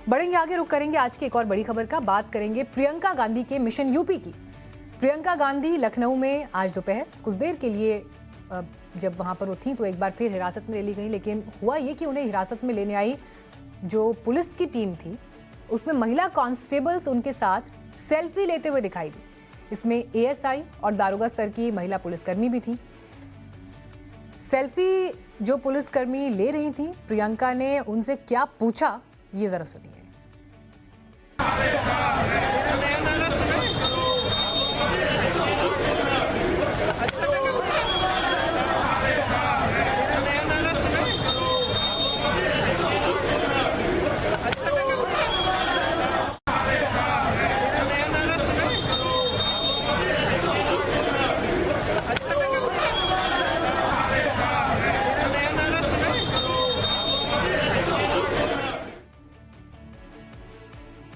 बढ़ेंगे आगे, रुक करेंगे आज की एक और बड़ी खबर का। बात करेंगे प्रियंका गांधी के मिशन यूपी की। प्रियंका गांधी लखनऊ में आज दोपहर कुछ देर के लिए जब वहां पर वो थी तो एक बार फिर हिरासत में ले ली गई, लेकिन हुआ ये कि उन्हें हिरासत में लेने आई जो पुलिस की टीम थी उसमें महिला कांस्टेबल्स उनके साथ सेल्फी लेते हुए दिखाई दी। इसमें एएसआई और दारोगा स्तर की महिला पुलिसकर्मी भी थी। सेल्फी जो पुलिसकर्मी ले रही थी, प्रियंका ने उनसे क्या पूछा ये जरा सुनिए।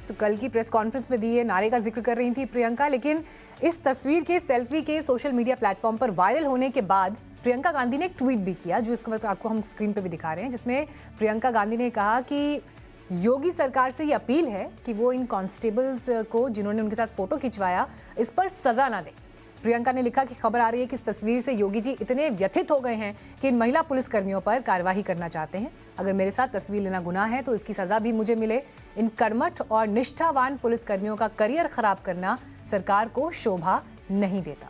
तो कल की प्रेस कॉन्फ्रेंस में दिए नारे का जिक्र कर रही थी प्रियंका, लेकिन इस तस्वीर के सेल्फी के सोशल मीडिया प्लेटफॉर्म पर वायरल होने के बाद प्रियंका गांधी ने एक ट्वीट भी किया जो इस वक्त आपको हम स्क्रीन पे भी दिखा रहे हैं, जिसमें प्रियंका गांधी ने कहा कि योगी सरकार से ये अपील है कि वो इन कांस्टेबल्स को जिन्होंने उनके साथ फोटो खिंचवाया इस पर सजा ना दे। प्रियंका ने लिखा कि खबर आ रही है कि इस तस्वीर से योगी जी इतने व्यथित हो गए हैं कि इन महिला पुलिसकर्मियों पर कार्रवाई करना चाहते हैं। अगर मेरे साथ तस्वीर लेना गुनाह है तो इसकी सजा भी मुझे मिले। इन कर्मठ और निष्ठावान पुलिसकर्मियों का करियर खराब करना सरकार को शोभा नहीं देता।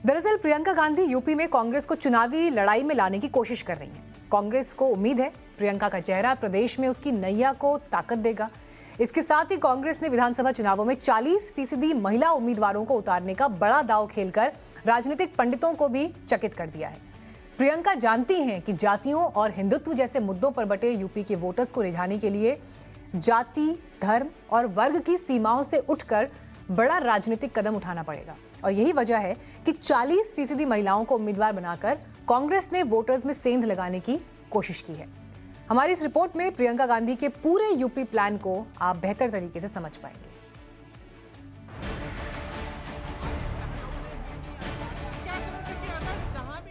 दरअसल प्रियंका गांधी यूपी में कांग्रेस को चुनावी लड़ाई में लाने की कोशिश कर रही हैं। कांग्रेस को उम्मीद है प्रियंका का चेहरा प्रदेश में उसकी नैया को ताकत देगा। इसके साथ ही कांग्रेस ने विधानसभा चुनावों में 40% महिला उम्मीदवारों को उतारने का बड़ा दांव खेलकर राजनीतिक पंडितों को भी चकित कर दिया है। प्रियंका जानती हैं कि जातियों और हिंदुत्व जैसे मुद्दों पर बटे यूपी के वोटर्स को रिझाने के लिए जाति, धर्म और वर्ग की सीमाओं से उठकर बड़ा राजनीतिक कदम उठाना पड़ेगा। और यही वजह है कि 40% महिलाओं को उम्मीदवार बनाकर कांग्रेस ने वोटर्स में सेंध लगाने की कोशिश की है। हमारी इस रिपोर्ट में प्रियंका गांधी के पूरे यूपी प्लान को आप बेहतर तरीके से समझ पाएंगे।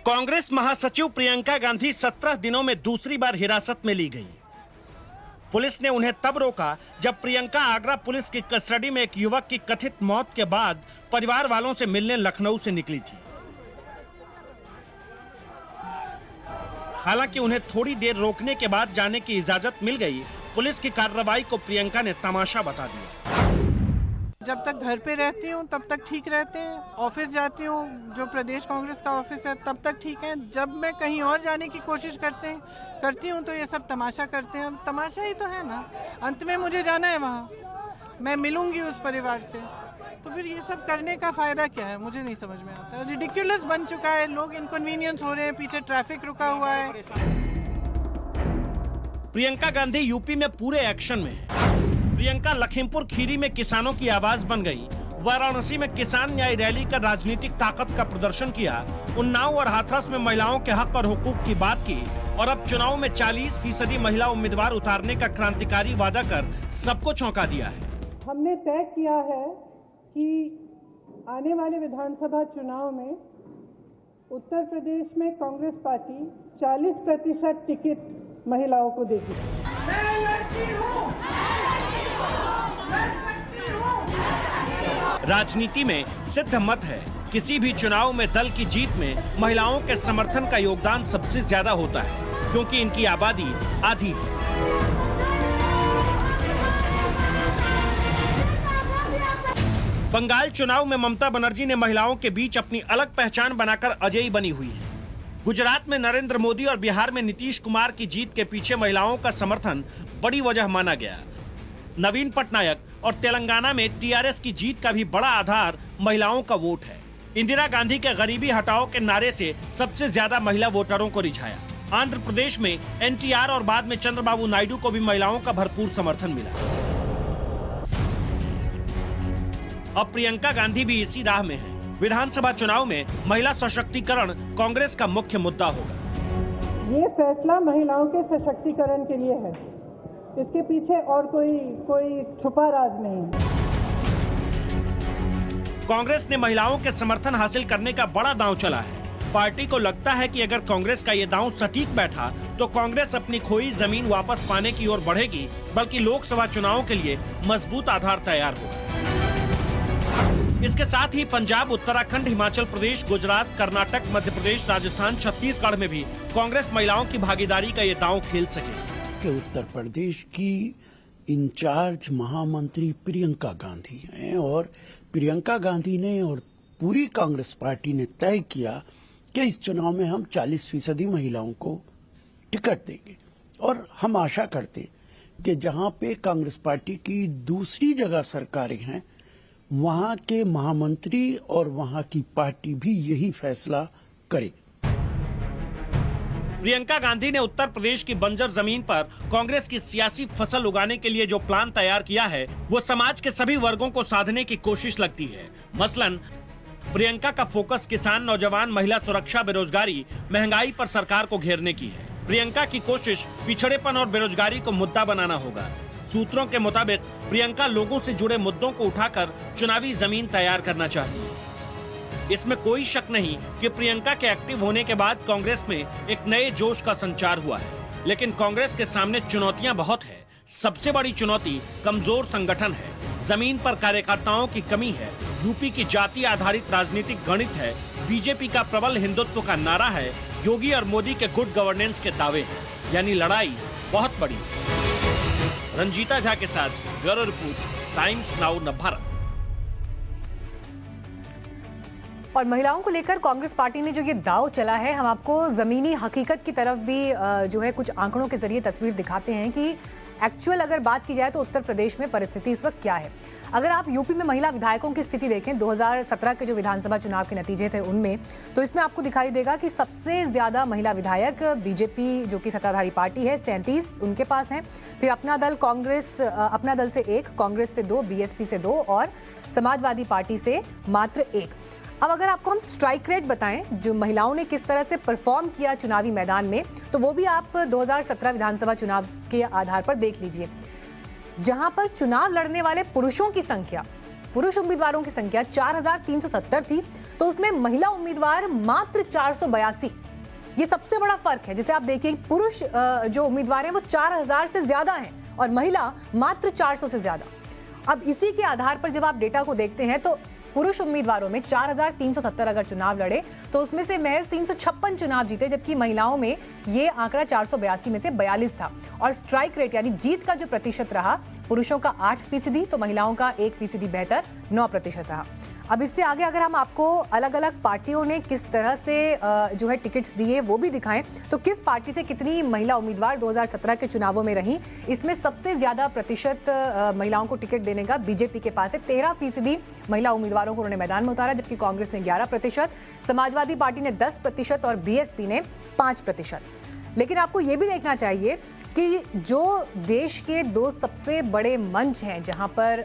कांग्रेस महासचिव प्रियंका गांधी 17 दिनों में दूसरी बार हिरासत में ली गई। पुलिस ने उन्हें तब रोका जब प्रियंका आगरा पुलिस की कस्टडी में एक युवक की कथित मौत के बाद परिवार वालों से मिलने लखनऊ से निकली थी। हालांकि उन्हें थोड़ी देर रोकने के बाद जाने की इजाजत मिल गई। पुलिस की कार्रवाई को प्रियंका ने तमाशा बता दिया। जब तक घर पे रहती हूँ तब तक ठीक रहते हैं, ऑफिस जाती हूँ जो प्रदेश कांग्रेस का ऑफिस है तब तक ठीक है। जब मैं कहीं और जाने की कोशिश करती हूँ तो ये सब तमाशा करते हैं। तमाशा ही तो है ना, अंत में मुझे जाना है वहाँ, मैं मिलूंगी उस परिवार से, तो फिर ये सब करने का फायदा क्या है, मुझे नहीं समझ में आता। रिडिक्युलस बन चुका है, लोग इनकन्वीनियंस हो रहे हैं, पीछे ट्रैफिक रुका हुआ है। प्रियंका गांधी यूपी में पूरे एक्शन में है। प्रियंका लखीमपुर खीरी में किसानों की आवाज बन गई। वाराणसी में किसान न्याय रैली कर राजनीतिक ताकत का प्रदर्शन किया। उन्नाव और हाथरस में महिलाओं के हक और हुकूक की बात की और अब चुनाव में 40% महिला उम्मीदवार उतारने का क्रांतिकारी वादा कर सबको चौंका दिया है। हमने तय किया है कि आने वाले विधानसभा चुनाव में उत्तर प्रदेश में कांग्रेस पार्टी 40% टिकट महिलाओं को देगी। मैं लड़की हूं, राजनीति में सिद्ध मत है, किसी भी चुनाव में दल की जीत में महिलाओं के समर्थन का योगदान सबसे ज्यादा होता है, क्योंकि इनकी आबादी आधी है। बंगाल चुनाव में ममता बनर्जी ने महिलाओं के बीच अपनी अलग पहचान बनाकर अजेय बनी हुई है। गुजरात में नरेंद्र मोदी और बिहार में नीतीश कुमार की जीत के पीछे महिलाओं का समर्थन बड़ी वजह माना गया। नवीन पटनायक और तेलंगाना में टीआरएस की जीत का भी बड़ा आधार महिलाओं का वोट है। इंदिरा गांधी के गरीबी हटाओ के नारे से सबसे ज्यादा महिला वोटरों को रिझाया। आंध्र प्रदेश में एनटीआर और बाद में चंद्रबाबू नायडू को भी महिलाओं का भरपूर समर्थन मिला। अब प्रियंका गांधी भी इसी राह में है। विधानसभा चुनाव में महिला सशक्तिकरण कांग्रेस का मुख्य मुद्दा होगा। ये फैसला महिलाओं के सशक्तिकरण के लिए है, इसके पीछे और कोई छुपा राज नहीं है। कांग्रेस ने महिलाओं के समर्थन हासिल करने का बड़ा दांव चला है। पार्टी को लगता है कि अगर कांग्रेस का ये दांव सटीक बैठा तो कांग्रेस अपनी खोई जमीन वापस पाने की ओर बढ़ेगी, बल्कि लोकसभा चुनाव के लिए मजबूत आधार तैयार होगा। इसके साथ ही पंजाब, उत्तराखंड, हिमाचल प्रदेश, गुजरात, कर्नाटक, मध्य प्रदेश, राजस्थान, छत्तीसगढ़ में भी कांग्रेस महिलाओं की भागीदारी का ये दांव खेल सकेगी। कि उत्तर प्रदेश की इंचार्ज महामंत्री प्रियंका गांधी हैं और प्रियंका गांधी ने और पूरी कांग्रेस पार्टी ने तय किया कि इस चुनाव में हम 40% महिलाओं को टिकट देंगे। और हम आशा करते कि जहां पे कांग्रेस पार्टी की दूसरी जगह सरकारें हैं, वहां के महामंत्री और वहां की पार्टी भी यही फैसला करे। प्रियंका गांधी ने उत्तर प्रदेश की बंजर जमीन पर कांग्रेस की सियासी फसल उगाने के लिए जो प्लान तैयार किया है, वो समाज के सभी वर्गों को साधने की कोशिश लगती है। मसलन प्रियंका का फोकस किसान, नौजवान, महिला सुरक्षा, बेरोजगारी, महंगाई पर सरकार को घेरने की है। प्रियंका की कोशिश पिछड़ेपन और बेरोजगारी को मुद्दा बनाना होगा। सूत्रों के मुताबिक प्रियंका लोगों से जुड़े मुद्दों को उठाकर चुनावी जमीन तैयार करना चाहती है। इसमें कोई शक नहीं कि प्रियंका के एक्टिव होने के बाद कांग्रेस में एक नए जोश का संचार हुआ है, लेकिन कांग्रेस के सामने चुनौतियां बहुत है। सबसे बड़ी चुनौती कमजोर संगठन है, जमीन पर कार्यकर्ताओं की कमी है, यूपी की जाति आधारित राजनीतिक गणित है, बीजेपी का प्रबल हिंदुत्व का नारा है, योगी और मोदी के गुड गवर्नेंस के दावे हैं। यानी लड़ाई बहुत बड़ी है। रंजीता झा के साथ bureau report, times now Navbharat. और महिलाओं को लेकर कांग्रेस पार्टी ने जो ये दाव चला है, हम आपको जमीनी हकीकत की तरफ भी जो है कुछ आंकड़ों के जरिए तस्वीर दिखाते हैं कि एक्चुअल अगर बात की जाए तो उत्तर प्रदेश में परिस्थिति इस वक्त क्या है। अगर आप यूपी में महिला विधायकों की स्थिति देखें 2017 के जो विधानसभा चुनाव के नतीजे थे उनमें, तो इसमें आपको दिखाई देगा कि सबसे ज्यादा महिला विधायक बीजेपी जो कि सत्ताधारी पार्टी है 37 उनके पास हैं। फिर अपना दल कांग्रेस, अपना दल से 1, कांग्रेस से 2, बीएसपी से 2 और समाजवादी पार्टी से मात्र 1। अब अगर आपको हम स्ट्राइक रेट बताएं जो महिलाओं ने किस तरह से परफॉर्म किया चुनावी मैदान में, तो वो भी आप 2017 विधानसभा चुनाव के आधार पर देख लीजिए। जहां पर चुनाव लड़ने वाले पुरुषों की संख्या, पुरुष उम्मीदवारों की संख्या 4370 थी, तो उसमें महिला उम्मीदवार मात्र 482। ये सबसे बड़ा फर्क है। जैसे आप देखिए, पुरुष जो उम्मीदवार हैं वो 4000 से ज्यादा हैं और महिला मात्र 400 से ज्यादा। अब इसी के आधार पर जब आप डेटा को देखते हैं तो पुरुष उम्मीदवारों में 4370 अगर चुनाव लड़े तो उसमें से महज 356 चुनाव जीते, जबकि महिलाओं में ये आंकड़ा 482 में से 42 था। और स्ट्राइक रेट यानी जीत का जो प्रतिशत रहा, पुरुषों का 8% तो महिलाओं का 1% बेहतर 9% रहा। अब इससे आगे अगर हम आपको अलग अलग पार्टियों ने किस तरह से जो है टिकट्स दिए वो भी दिखाएं, तो किस पार्टी से कितनी महिला उम्मीदवार 2017 के चुनावों में रही, इसमें सबसे ज्यादा प्रतिशत महिलाओं को टिकट देने का बीजेपी के पास है। 13% महिला उम्मीदवारों को उन्होंने मैदान में उतारा, जबकि कांग्रेस ने 11%, समाजवादी पार्टी ने 10% और बीएसपी ने 5%। लेकिन आपको ये भी देखना चाहिए कि जो देश के 2 सबसे बड़े मंच हैं जहां पर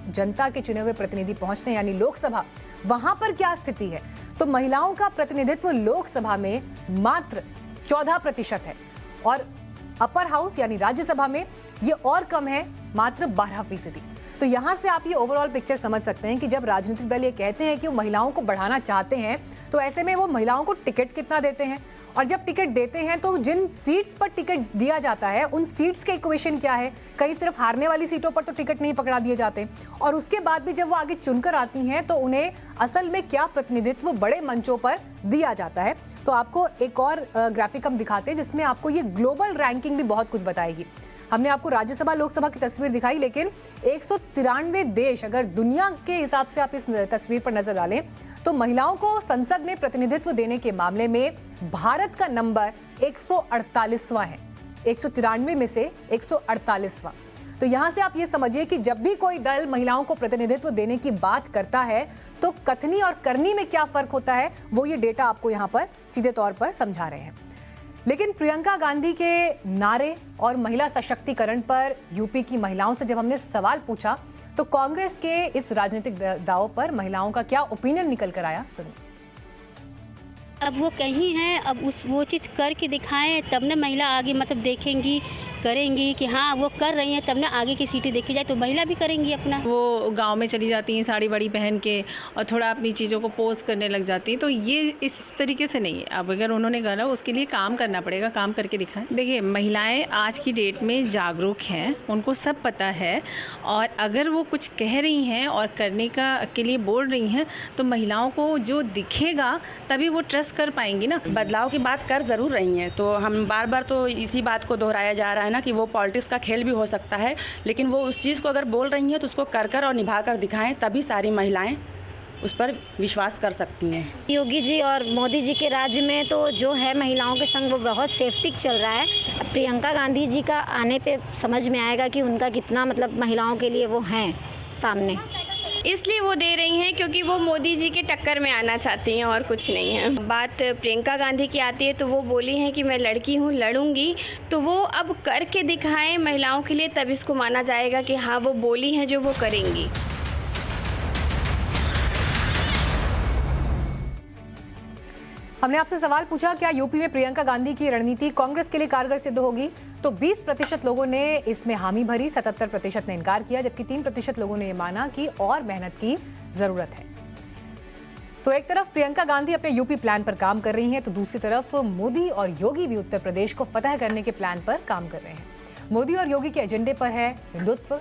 जनता के चुने हुए प्रतिनिधि पहुंचते हैं, यानी लोकसभा, वहां पर क्या स्थिति है, तो महिलाओं का प्रतिनिधित्व लोकसभा में मात्र 14% है और अपर हाउस यानी राज्यसभा में ये और कम है, मात्र 12%। तो यहां से आप ये ओवरऑल पिक्चर समझ सकते हैं कि जब राजनीतिक दल ये कहते हैं कि वो महिलाओं को बढ़ाना चाहते हैं, तो ऐसे में वो महिलाओं को टिकट कितना देते हैं, और जब टिकट देते हैं तो जिन सीट्स पर टिकट दिया जाता है उन सीट्स के इक्वेशन क्या है। कहीं सिर्फ हारने वाली सीटों पर तो टिकट नहीं पकड़ा दिए जाते, और उसके बाद भी जब वो आगे चुनकर आती हैं तो उन्हें असल में क्या प्रतिनिधित्व बड़े मंचों पर दिया जाता है। तो आपको एक और ग्राफिक हम दिखाते हैं जिसमें आपको ये ग्लोबल रैंकिंग भी बहुत कुछ बताएगी। हमने आपको राज्यसभा लोकसभा की तस्वीर दिखाई, लेकिन 193 देश, अगर दुनिया के हिसाब से आप इस तस्वीर पर नजर डालें तो महिलाओं को संसद में प्रतिनिधित्व देने के मामले में भारत का नंबर 148वां है। 193 में से 148वां। तो यहां से आप ये समझिए कि जब भी कोई दल महिलाओं को प्रतिनिधित्व देने की बात करता है तो कथनी और करनी में क्या फर्क होता है, वो ये डेटा आपको यहां पर सीधे तौर पर समझा रहे हैं। लेकिन प्रियंका गांधी के नारे और महिला सशक्तिकरण पर यूपी की महिलाओं से जब हमने सवाल पूछा तो कांग्रेस के इस राजनीतिक दाव पर महिलाओं का क्या ओपिनियन निकल कर आया, सुनिए। अब वो कहीं हैं, अब वो चीज़ करके दिखाएं तब ना महिला आगे मतलब देखेंगी करेंगी कि हाँ वो कर रही हैं, तब ना आगे की सीटें देखी जाए तो महिला भी करेंगी अपना। वो गांव में चली जाती हैं साड़ी वाड़ी पहन के और थोड़ा अपनी चीज़ों को पोस्ट करने लग जाती हैं, तो ये इस तरीके से नहीं है। अब अगर उन्होंने कहा उसके लिए काम करना पड़ेगा, काम करके दिखाएं। देखिए महिलाएं आज की डेट में जागरूक हैं, उनको सब पता है, और अगर वो कुछ कह रही हैं और करने के लिए बोल रही हैं तो महिलाओं को जो दिखेगा तभी वो ट्रस्ट कर पाएंगी ना। बदलाव की बात कर ज़रूर रही हैं, तो हम बार बार तो इसी बात को दोहराया जा रहा है ना कि वो पॉलिटिक्स का खेल भी हो सकता है, लेकिन वो उस चीज़ को अगर बोल रही हैं तो उसको कर और निभा कर दिखाएं, तभी सारी महिलाएं उस पर विश्वास कर सकती हैं। योगी जी और मोदी जी के राज्य में तो जो है महिलाओं के संग वो बहुत सेफ्टी चल रहा है। अब प्रियंका गांधी जी का आने पे समझ में आएगा कि उनका कितना मतलब महिलाओं के लिए वो हैं सामने। इसलिए वो दे रही हैं क्योंकि वो मोदी जी के टक्कर में आना चाहती हैं और कुछ नहीं है। बात प्रियंका गांधी की आती है तो वो बोली हैं कि मैं लड़की हूँ, लड़ूंगी, तो वो अब करके दिखाएं महिलाओं के लिए, तब इसको माना जाएगा कि हाँ वो बोली हैं जो वो करेंगी। हमने आपसे सवाल पूछा क्या यूपी में प्रियंका गांधी की रणनीति कांग्रेस के लिए कारगर सिद्ध होगी, तो 20% लोगों ने इसमें हामी भरी, 77% ने इनकार किया, जबकि 3% लोगों ने यह माना कि और मेहनत की जरूरत है। तो एक तरफ प्रियंका गांधी अपने यूपी प्लान पर काम कर रही हैं, तो दूसरी तरफ मोदी और योगी भी उत्तर प्रदेश को फतह करने के प्लान पर काम कर रहे हैं। मोदी और योगी के एजेंडे पर है हिंदुत्व,